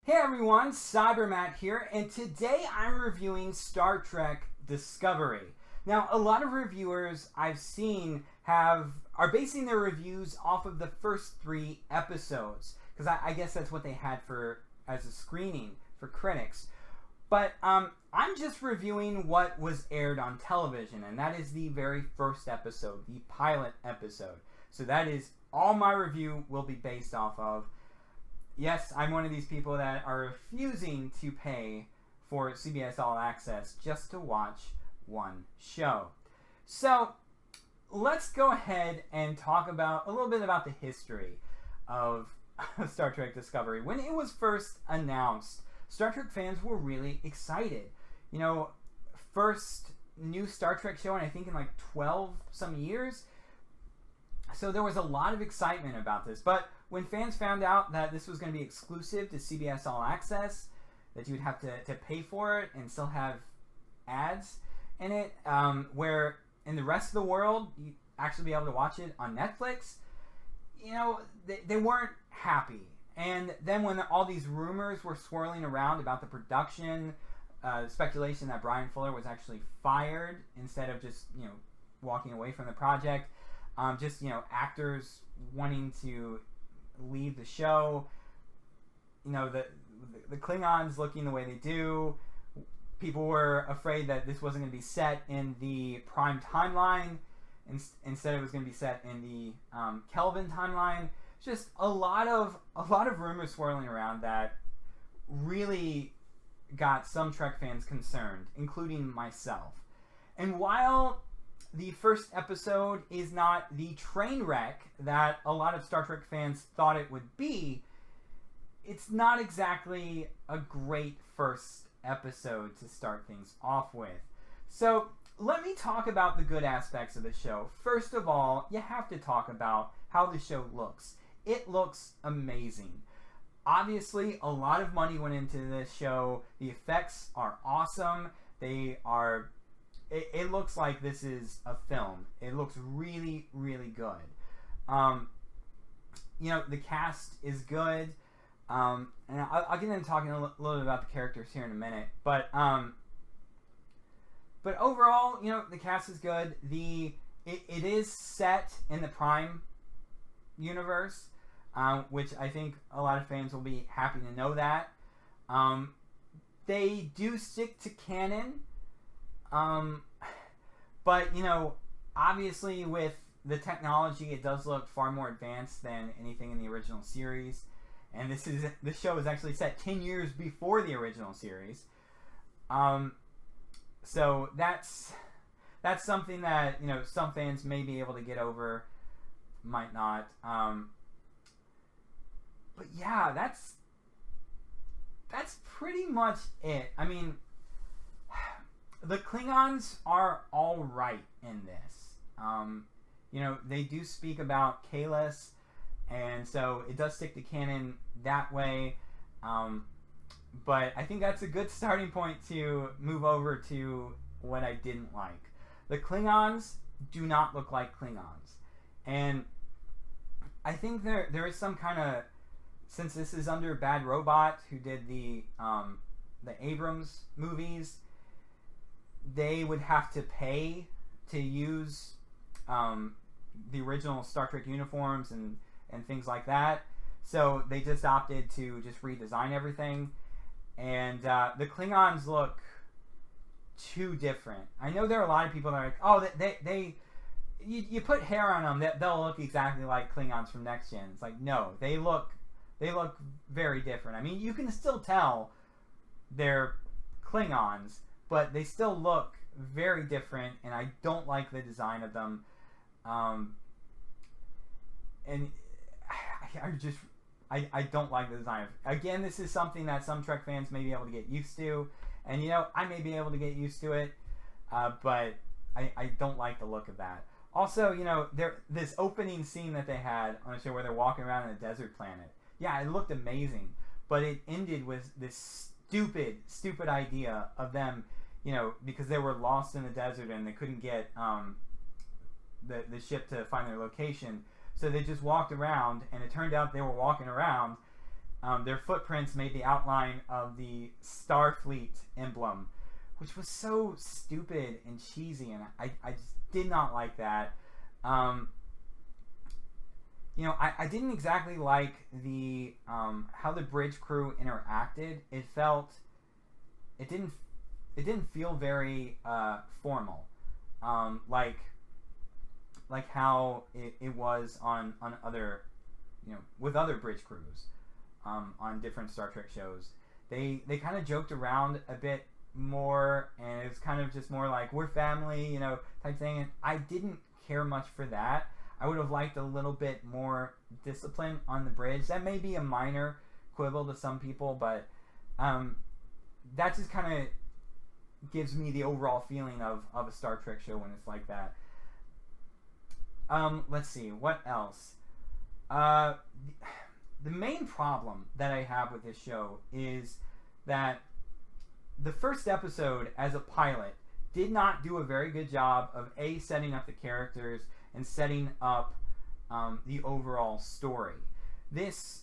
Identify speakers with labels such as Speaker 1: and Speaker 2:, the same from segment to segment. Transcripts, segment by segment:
Speaker 1: Hey everyone, CyberMatt here, and today I'm reviewing Star Trek Discovery. Now, a lot of reviewers I've seen are basing their reviews off of the first 3 episodes, because I guess that's what they had as a screening for critics. But I'm just reviewing what was aired on television, and that is the very first episode, the pilot episode. So that is all my review will be based off of. Yes, I'm one of these people that are refusing to pay for CBS All Access just to watch one show. So let's go ahead and talk about a little bit about the history of Star Trek Discovery. When it was first announced, Star Trek fans were really excited. You know, first new Star Trek show, and I think in like 12 some years. So there was a lot of excitement about this. But when fans found out that this was going to be exclusive to CBS All Access, that you would have to pay for it and still have ads in it, where in the rest of the world you actually be able to watch it on Netflix, you know, they weren't happy. And then when all these rumors were swirling around about the production, speculation that Brian Fuller was actually fired instead of just, you know, walking away from the project, just, you know, actors wanting to leave the show, you know, the Klingons looking the way they do. People were afraid that this wasn't going to be set in the Prime timeline. Instead, it was going to be set in the Kelvin timeline. Just a lot of rumors swirling around that really got some Trek fans concerned, including myself. And while the first episode is not the train wreck that a lot of Star Trek fans thought it would be, it's not exactly a great first episode to start things off with. So let me talk about the good aspects of the show. First of all, you have to talk about how the show looks. It looks amazing. Obviously, a lot of money went into this show. The effects are awesome. It looks like this is a film. It looks really, really good. You know, the cast is good. And I'll get into talking a little bit about the characters here in a minute. But overall, you know, the cast is good. It is set in the Prime universe, which I think a lot of fans will be happy to know that. They do stick to canon. But, you know, obviously with the technology, it does look far more advanced than anything in the original series. And this show is actually set 10 years before the original series. So that's something that, you know, some fans may be able to get over, might not. But yeah, that's pretty much it. I mean, the Klingons are all right in this. You know, they do speak about Kahless, and so it does stick to canon that way. But I think that's a good starting point to move over to what I didn't like. The Klingons do not look like Klingons. And I think there is some kind of, since this is under Bad Robot, who did the Abrams movies, they would have to pay to use the original Star Trek uniforms and things like that. So they just opted to just redesign everything. And the Klingons look too different. I know there are a lot of people that are like, oh, you put hair on them, they'll look exactly like Klingons from Next Gen. It's like, no, they look very different. I mean, you can still tell they're Klingons, but they still look very different, and I don't like the design of them. And I don't like the design. Again, this is something that some Trek fans may be able to get used to, and, you know, I may be able to get used to it, but I don't like the look of that. Also, you know, this opening scene that they had on the show where they're walking around in a desert planet, yeah, it looked amazing, but it ended with this stupid idea of them, you know, because they were lost in the desert and they couldn't get the ship to find their location. So they just walked around, and it turned out they were walking around their footprints made the outline of the Starfleet emblem, which was so stupid and cheesy, and I just did not like that. You know, I didn't exactly like the how the bridge crew interacted. It didn't feel very formal, like how it was on other, you know, with other bridge crews on different Star Trek shows. They kind of joked around a bit more, and it was kind of just more like, we're family, you know, type thing. And I didn't care much for that. I would have liked a little bit more discipline on the bridge. That may be a minor quibble to some people, but that just kind of gives me the overall feeling of a Star Trek show when it's like that. Let's see, what else? The main problem that I have with this show is that the first episode as a pilot did not do a very good job of setting up the characters and setting up the overall story. This,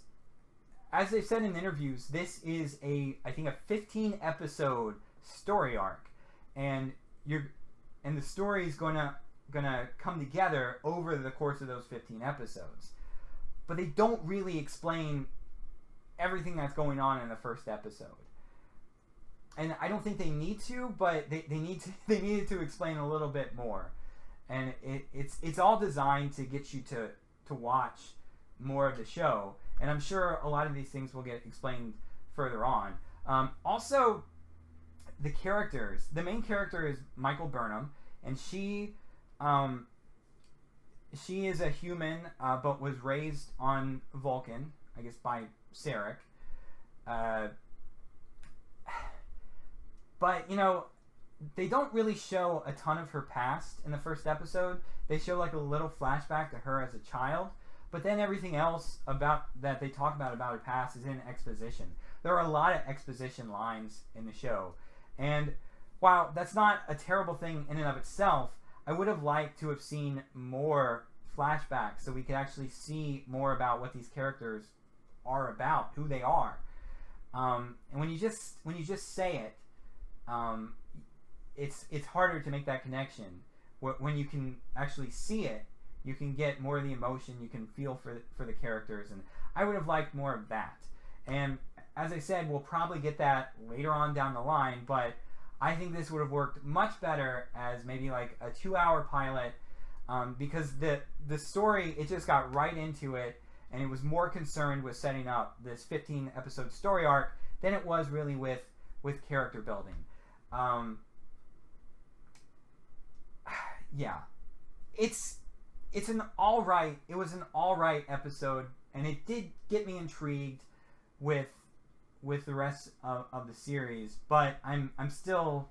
Speaker 1: as they've said in interviews, this is I think a 15 episode story arc, and the story is gonna come together over the course of those 15 episodes. But they don't really explain everything that's going on in the first episode. And I don't think they need to, but they needed to explain a little bit more. And it's all designed to get you to watch more of the show. And I'm sure a lot of these things will get explained further on. Also, the characters. The main character is Michael Burnham, and she is a human, but was raised on Vulcan, I guess by Sarek. But, you know, they don't really show a ton of her past in the first episode. They show like a little flashback to her as a child, but then everything else about that they talk about her past is in exposition. There are a lot of exposition lines in the show, and while that's not a terrible thing in and of itself, I would have liked to have seen more flashbacks so we could actually see more about what these characters are about, who they are. And when you just say it, it's harder to make that connection. When you can actually see it, you can get more of the emotion, you can feel for the characters, and I would have liked more of that. And as I said, we'll probably get that later on down the line, but I think this would have worked much better as maybe like a 2-hour pilot, because the story, it just got right into it, and it was more concerned with setting up this 15 episode story arc than it was really with character building. Yeah, it was an all right episode, and it did get me intrigued with the rest of the series, but I'm still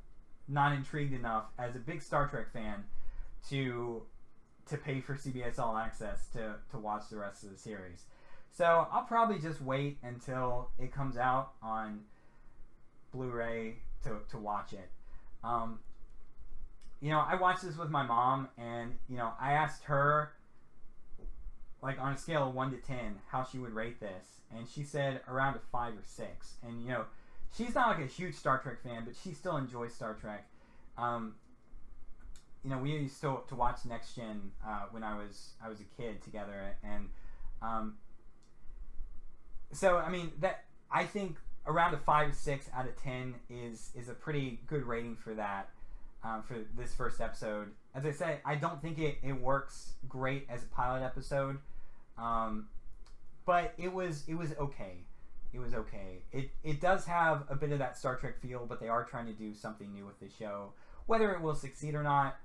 Speaker 1: not intrigued enough as a big Star Trek fan to pay for CBS All Access to watch the rest of the series. So I'll probably just wait until it comes out on Blu-ray to watch it. You know, I watched this with my mom, and, you know, I asked her, like, on a scale of 1 to 10, how she would rate this, and she said around a 5 or 6. And, you know, she's not like a huge Star Trek fan, but she still enjoys Star Trek. You know, we used to watch Next Gen when I was a kid together, and so I mean, that, I think around a 5 or 6 out of 10 is a pretty good rating for that, for this first episode. As I said, I don't think it works great as a pilot episode, but it was okay. It was okay. It does have a bit of that Star Trek feel, but they are trying to do something new with the show. Whether it will succeed or not,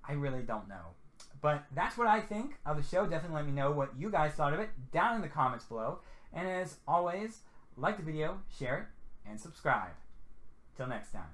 Speaker 1: I really don't know. But that's what I think of the show. Definitely let me know what you guys thought of it down in the comments below. And as always, like the video, share it, and subscribe. Till next time.